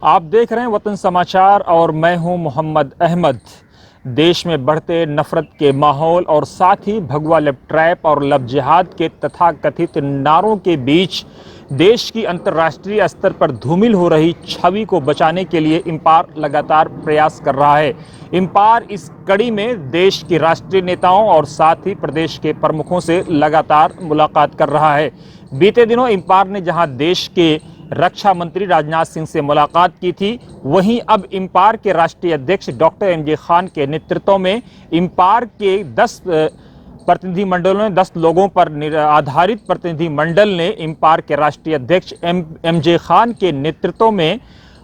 आप देख रहे हैं वतन समाचार और मैं हूं मोहम्मद अहमद। देश में बढ़ते नफरत के माहौल और साथ ही भगवा लव ट्रैप और लव जिहाद के तथाकथित नारों के बीच देश की अंतर्राष्ट्रीय स्तर पर धूमिल हो रही छवि को बचाने के लिए इम्पार लगातार प्रयास कर रहा है। इम्पार इस कड़ी में देश के राष्ट्रीय नेताओं और साथ ही प्रदेश के प्रमुखों से लगातार मुलाकात कर रहा है। बीते दिनों इम्पार ने जहां देश के रक्षा मंत्री राजनाथ सिंह से मुलाकात की थी, वहीं अब इम्पार के राष्ट्रीय अध्यक्ष डॉक्टर एमजे खान के नेतृत्व में इम्पार के 10 प्रतिनिधिमंडलों ने 10 लोगों पर आधारित प्रतिनिधिमंडल ने इम्पार के राष्ट्रीय अध्यक्ष एमजे खान के नेतृत्व में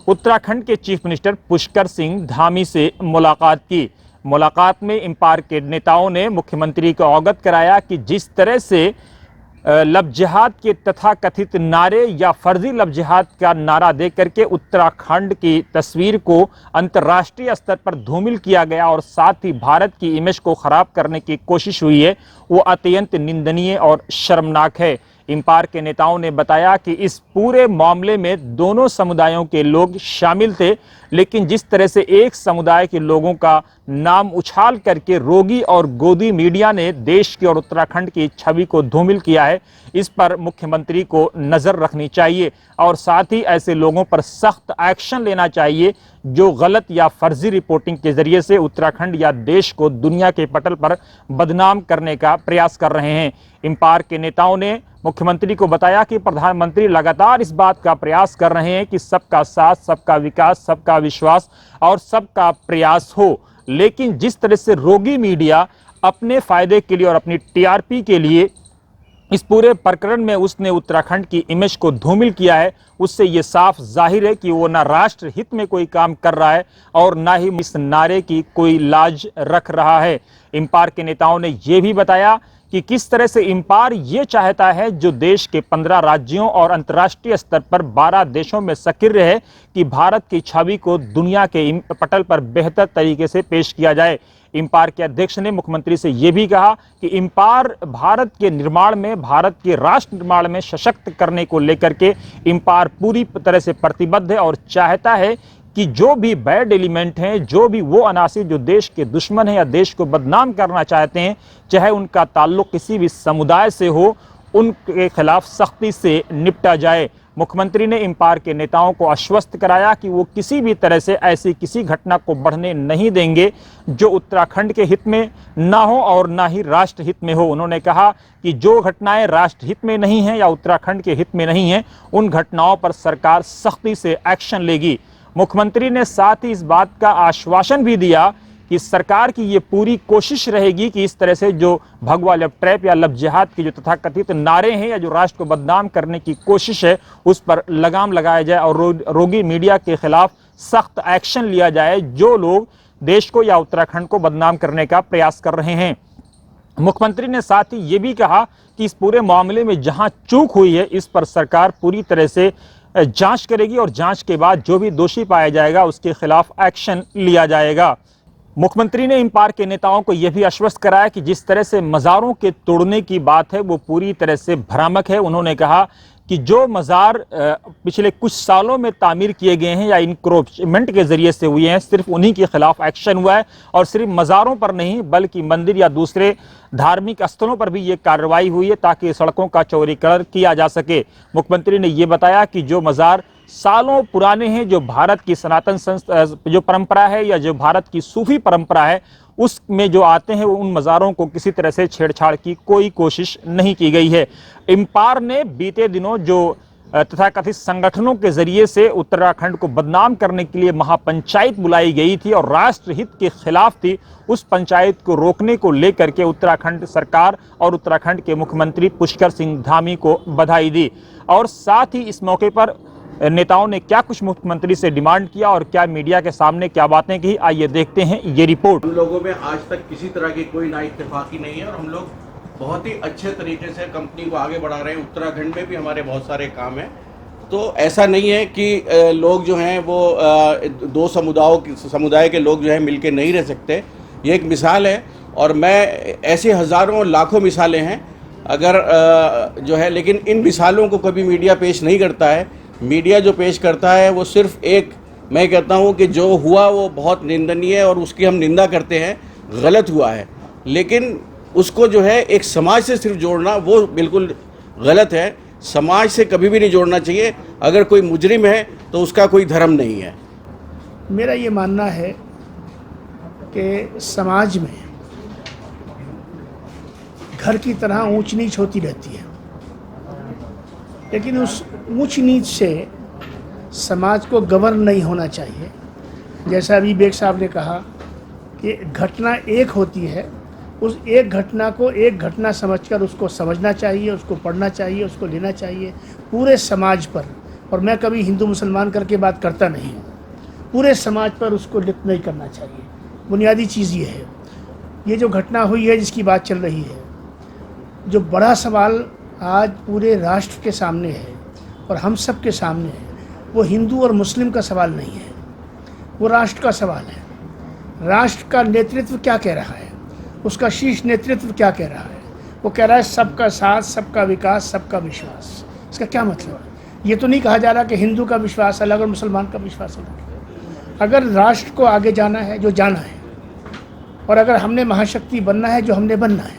उत्तराखंड के चीफ मिनिस्टर पुष्कर सिंह धामी से मुलाकात की। मुलाकात में इम्पार के नेताओं ने मुख्यमंत्री को अवगत कराया कि जिस तरह से लव जिहाद के तथाकथित नारे या फर्जी लव जिहाद का नारा दे करके उत्तराखंड की तस्वीर को अंतर्राष्ट्रीय स्तर पर धूमिल किया गया और साथ ही भारत की इमेज को खराब करने की कोशिश हुई है, वो अत्यंत निंदनीय और शर्मनाक है। इम्पार के नेताओं ने बताया कि इस पूरे मामले में दोनों समुदायों के लोग शामिल थे, लेकिन जिस तरह से एक समुदाय के लोगों का नाम उछाल करके रोगी और गोदी मीडिया ने देश की और उत्तराखंड की छवि को धूमिल किया है, इस पर मुख्यमंत्री को नजर रखनी चाहिए और साथ ही ऐसे लोगों पर सख्त एक्शन लेना चाहिए जो गलत या फर्जी रिपोर्टिंग के जरिए से उत्तराखंड या देश को दुनिया के पटल पर बदनाम करने का प्रयास कर रहे हैं। इम्पार के नेताओं ने मुख्यमंत्री को बताया कि प्रधानमंत्री लगातार इस बात का प्रयास कर रहे हैं कि सबका साथ, सबका विकास, सबका विश्वास और सबका प्रयास हो, लेकिन जिस तरह से रोगी मीडिया अपने फायदे के लिए और अपनी टीआरपी के लिए इस पूरे प्रकरण में उसने उत्तराखंड की इमेज को धूमिल किया है, उससे ये साफ जाहिर है कि वो ना राष्ट्र हित में कोई काम कर रहा है और ना ही इस नारे की कोई लाज रख रहा है। इम्पार के नेताओं ने ये भी बताया कि किस तरह से इम्पार ये चाहता है जो देश के 15 राज्यों और अंतर्राष्ट्रीय स्तर पर 12 देशों में सक्रिय है कि भारत की छवि को दुनिया के पटल पर बेहतर तरीके से पेश किया जाए। इम्पार के अध्यक्ष ने मुख्यमंत्री से यह भी कहा कि इम्पार भारत के निर्माण में, भारत के राष्ट्र निर्माण में सशक्त करने को लेकर के इम्पार पूरी तरह से प्रतिबद्ध है और चाहता है कि जो भी बैड एलिमेंट हैं, जो भी वो अनासी जो देश के दुश्मन हैं या देश को बदनाम करना चाहते हैं, चाहे उनका ताल्लुक किसी भी समुदाय से हो, उनके खिलाफ सख्ती से निपटा जाए। मुख्यमंत्री ने इम्पार के नेताओं को आश्वस्त कराया कि वो किसी भी तरह से ऐसी किसी घटना को बढ़ने नहीं देंगे जो उत्तराखंड के हित में ना हो और ना ही राष्ट्र हित में हो। उन्होंने कहा कि जो घटनाएं राष्ट्र हित में नहीं हैं या उत्तराखंड के हित में नहीं हैं, उन घटनाओं पर सरकार सख्ती से एक्शन लेगी। मुख्यमंत्री ने साथ ही इस बात का आश्वासन भी दिया कि सरकार की ये पूरी कोशिश रहेगी कि इस तरह से जो भगवा लव ट्रैप या लव जिहाद की जो तथाकथित नारे हैं या जो राष्ट्र को बदनाम करने की कोशिश है, उस पर लगाम लगाया जाए और रोगी मीडिया के खिलाफ सख्त एक्शन लिया जाए जो लोग देश को या उत्तराखंड को बदनाम करने का प्रयास कर रहे हैं। मुख्यमंत्री ने साथ ही ये भी कहा कि इस पूरे मामले में जहां चूक हुई है, इस पर सरकार पूरी तरह से जांच करेगी और जांच के बाद जो भी दोषी पाया जाएगा उसके खिलाफ एक्शन लिया जाएगा। मुख्यमंत्री ने इम्पार के नेताओं को यह भी आश्वस्त कराया कि जिस तरह से मज़ारों के तोड़ने की बात है वो पूरी तरह से भ्रामक है। उन्होंने कहा कि जो मज़ार पिछले कुछ सालों में तामीर किए गए हैं या इंक्रोचमेंट के जरिए से हुए हैं, सिर्फ उन्हीं के खिलाफ एक्शन हुआ है और सिर्फ मज़ारों पर नहीं बल्कि मंदिर या दूसरे धार्मिक स्थलों पर भी ये कार्रवाई हुई है ताकि सड़कों का चौड़ीकरण किया जा सके। मुख्यमंत्री ने ये बताया कि जो मज़ार सालों पुराने हैं, जो भारत की सनातन जो परंपरा है या जो भारत की सूफी परंपरा है, उसमें जो आते हैं उन मज़ारों को किसी तरह से छेड़छाड़ की कोई कोशिश नहीं की गई है। इम्पार ने बीते दिनों जो तथाकथित संगठनों के जरिए से उत्तराखंड को बदनाम करने के लिए महापंचायत बुलाई गई थी और राष्ट्रहित के खिलाफ थी, उस पंचायत को रोकने को लेकर के उत्तराखंड सरकार और उत्तराखंड के मुख्यमंत्री पुष्कर सिंह धामी को बधाई दी। और साथ ही इस मौके पर नेताओं ने क्या कुछ मुख्यमंत्री से डिमांड किया और क्या मीडिया के सामने क्या बातें की, आइए देखते हैं ये रिपोर्ट। हम लोगों में आज तक किसी तरह की कोई ना इत्तेफाकी नहीं है और हम लोग बहुत ही अच्छे तरीके से कंपनी को आगे बढ़ा रहे हैं। उत्तराखंड में भी हमारे बहुत सारे काम हैं, तो ऐसा नहीं है कि लोग जो हैं वो दो समुदाय के लोग जो हैं मिलके नहीं रह सकते। ये एक मिसाल है और मैं ऐसे हज़ारों लाखों मिसालें हैं अगर जो है, लेकिन इन मिसालों को कभी मीडिया पेश नहीं करता है। मीडिया जो पेश करता है वो सिर्फ एक मैं कहता हूँ कि जो हुआ वो बहुत निंदनीय है और उसकी हम निंदा करते हैं, गलत हुआ है, लेकिन उसको जो है एक समाज से सिर्फ जोड़ना वो बिल्कुल गलत है। समाज से कभी भी नहीं जोड़ना चाहिए। अगर कोई मुजरिम है तो उसका कोई धर्म नहीं है। मेरा ये मानना है कि समाज में घर की तरह ऊंच नीच होती रहती है, लेकिन उस ऊंच नीच से समाज को गवर्न नहीं होना चाहिए। जैसा अभी बेग साहब ने कहा कि घटना एक होती है, उस एक घटना को एक घटना समझकर उसको समझना चाहिए, उसको पढ़ना चाहिए, उसको लेना चाहिए पूरे समाज पर। और मैं कभी हिंदू मुसलमान करके बात करता नहीं हूँ, पूरे समाज पर उसको लिप्त नहीं करना चाहिए। बुनियादी चीज़ ये है, ये जो घटना हुई है जिसकी बात चल रही है, जो बड़ा सवाल आज पूरे राष्ट्र के सामने है और हम सब के सामने है, वो हिंदू और मुस्लिम का सवाल नहीं है, वो राष्ट्र का सवाल है। राष्ट्र का नेतृत्व क्या कह रहा है, उसका शीर्ष नेतृत्व क्या कह रहा है? वो कह रहा है सबका साथ, सबका विकास, सबका विश्वास। इसका क्या मतलब है? ये तो नहीं कहा जा रहा कि हिंदू का विश्वास अलग और मुसलमान का विश्वास अलग। अगर राष्ट्र को आगे जाना है, जो जाना है, और अगर हमने महाशक्ति बनना है, जो हमने बनना है,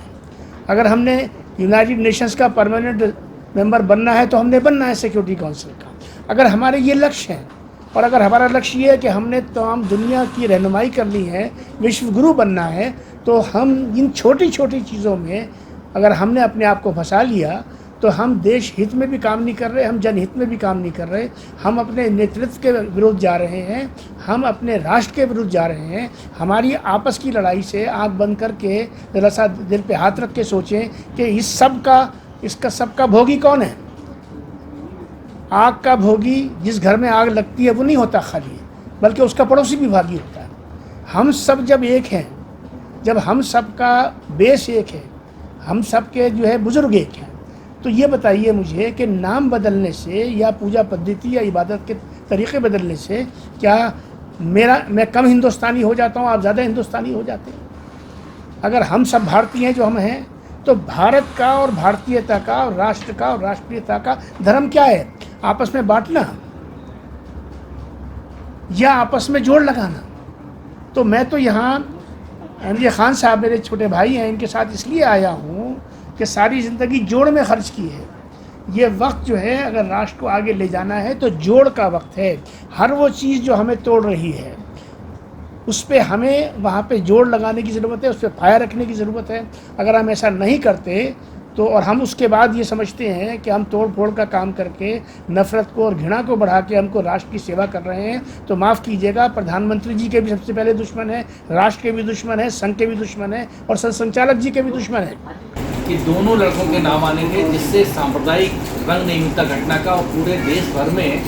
अगर हमने यूनाइटेड नेशंस का परमानेंट मेंबर बनना है, तो हमने बनना है सिक्योरिटी काउंसिल का। अगर हमारे ये लक्ष्य हैं और अगर हमारा लक्ष्य ये है कि हमने तमाम दुनिया की रहनुमाई करनी है, विश्व गुरु बनना है, तो हम इन छोटी छोटी चीज़ों में अगर हमने अपने आप को फंसा लिया तो हम देश हित में भी काम नहीं कर रहे, हम जनहित में भी काम नहीं कर रहे, हम अपने नेतृत्व के विरुद्ध जा रहे हैं, हम अपने राष्ट्र के विरुद्ध जा रहे हैं। हमारी आपस की लड़ाई से आँख बंद करके ज़रा सा दिल पे हाथ रख के सोचें कि इसका सबका भोगी कौन है? आग का भोगी जिस घर में आग लगती है वो नहीं होता खाली, बल्कि उसका पड़ोसी भी भागी होता है। हम सब जब एक हैं, जब हम सब का बेस एक है, हम सब के जो है बुज़ुर्ग एक हैं, तो ये बताइए मुझे कि नाम बदलने से या पूजा पद्धति या इबादत के तरीक़े बदलने से क्या मैं कम हिंदुस्तानी हो जाता हूँ, आप ज़्यादा हिंदुस्तानी हो जाते हैं? अगर हम सब भारतीय हैं जो हम हैं, तो भारत का और भारतीयता का और राष्ट्र का और राष्ट्रीयता का धर्म क्या है? आपस में बांटना या आपस में जोड़ लगाना? तो मैं तो यहाँ एमजे खान साहब मेरे छोटे भाई हैं, इनके साथ इसलिए आया हूँ कि सारी ज़िंदगी जोड़ में खर्च की है। ये वक्त जो है, अगर राष्ट्र को आगे ले जाना है तो जोड़ का वक्त है। हर वो चीज़ जो हमें तोड़ रही है उस पर हमें वहाँ पे जोड़ लगाने की ज़रूरत है, उस पर फायर रखने की ज़रूरत है। अगर हम ऐसा नहीं करते तो, और हम उसके बाद ये समझते हैं कि हम तोड़ फोड़ का काम करके नफ़रत को और घृणा को बढ़ा के हमको राष्ट्र की सेवा कर रहे हैं, तो माफ़ कीजिएगा, प्रधानमंत्री जी के भी सबसे पहले दुश्मन है, राष्ट्र के भी दुश्मन है, संघ के भी दुश्मन है और संचालक जी के भी दुश्मन है। कि दोनों लड़कों के नाम आने थे, जिससे सांप्रदायिक रंग नहीं मिलता घटना का, और पूरे देश भर में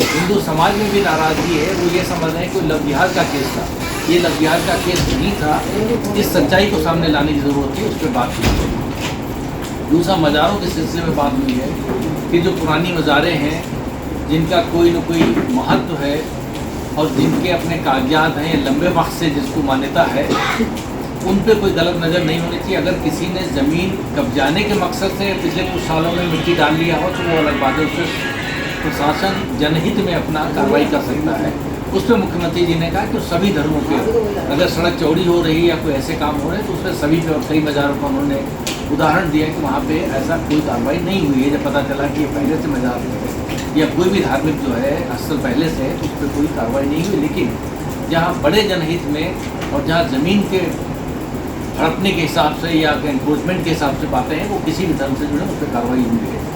हिंदू समाज में भी नाराज़गी है। वो ये समझ रहे हैं कि लव जिहाद का केस था, ये लव जिहाद का केस नहीं था। इस सच्चाई को सामने लाने की ज़रूरत है, उस पर बात की। दूसरा, मज़ारों के सिलसिले में बात हुई है कि जो पुरानी मज़ारें हैं, जिनका कोई न कोई महत्व है और जिनके अपने कागजात हैं या लंबे वक्त से जिसको मान्यता है, उन पे कोई गलत नज़र नहीं होनी चाहिए। अगर किसी ने ज़मीन कब्जाने के मकसद से पिछले कुछ सालों में मिट्टी डाल लिया हो तो वो अलग बात है, उससे प्रशासन जनहित में अपना कार्रवाई कर सकता है। उस पर मुख्यमंत्री जी ने कहा कि सभी धर्मों के, अगर सड़क चौड़ी हो रही है या कोई ऐसे काम हो रहे हैं तो उस पर सभी पे, और कई मज़ारों का उन्होंने उदाहरण दिया कि वहाँ पे ऐसा कोई कार्रवाई नहीं हुई है। जब पता चला कि ये पहले से मज़ार है या कोई भी धार्मिक जो है स्थल पहले से है, तो उस पर कोई कार्रवाई नहीं हुई। लेकिन जहाँ बड़े जनहित में और जहाँ ज़मीन के हड़पने के हिसाब से या एनक्रोचमेंट के हिसाब से बातें हैं, वो किसी भी धर्म से जुड़े, उस पर कार्रवाई हुई है।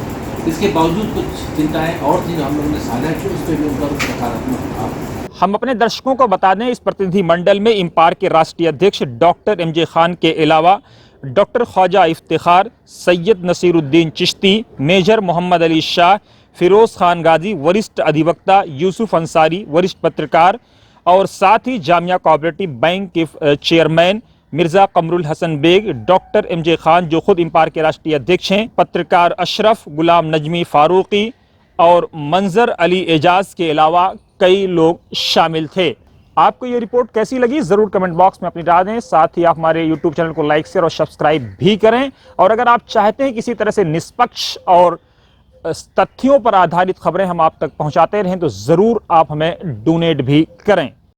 इसके बावजूद कुछ चिंताएँ और थी जो हम लोगों ने साझा की, उस पर भी उनका सकारात्मक था। हम अपने दर्शकों को बता दें, इस प्रतिनिधि मंडल में इम्पार के राष्ट्रीय अध्यक्ष डॉक्टर एमजे खान के अलावा डॉक्टर ख्वाजा इफ्तिखार, सैयद नसीरुद्दीन चिश्ती, मेजर मोहम्मद अली शाह, फिरोज़ खान गाजी, वरिष्ठ अधिवक्ता यूसुफ अंसारी, वरिष्ठ पत्रकार, और साथ ही जामिया कोऑपरेटिव बैंक के chairman Mirza Qamrul Hasan Baig, doctor MJ Khan जो खुद इम्पार के राष्ट्रीय अध्यक्ष हैं, पत्रकार अशरफ, गुलाम नजमी फारूकी और मंजर अली एजाज के अलावा कई लोग शामिल थे। आपको ये रिपोर्ट कैसी लगी ज़रूर कमेंट बॉक्स में अपनी राय दें। साथ ही आप हमारे YouTube चैनल को लाइक शेयर और सब्सक्राइब भी करें। और अगर आप चाहते हैं किसी तरह से निष्पक्ष और तथ्यों पर आधारित खबरें हम आप तक पहुंचाते रहें तो ज़रूर आप हमें डोनेट भी करें।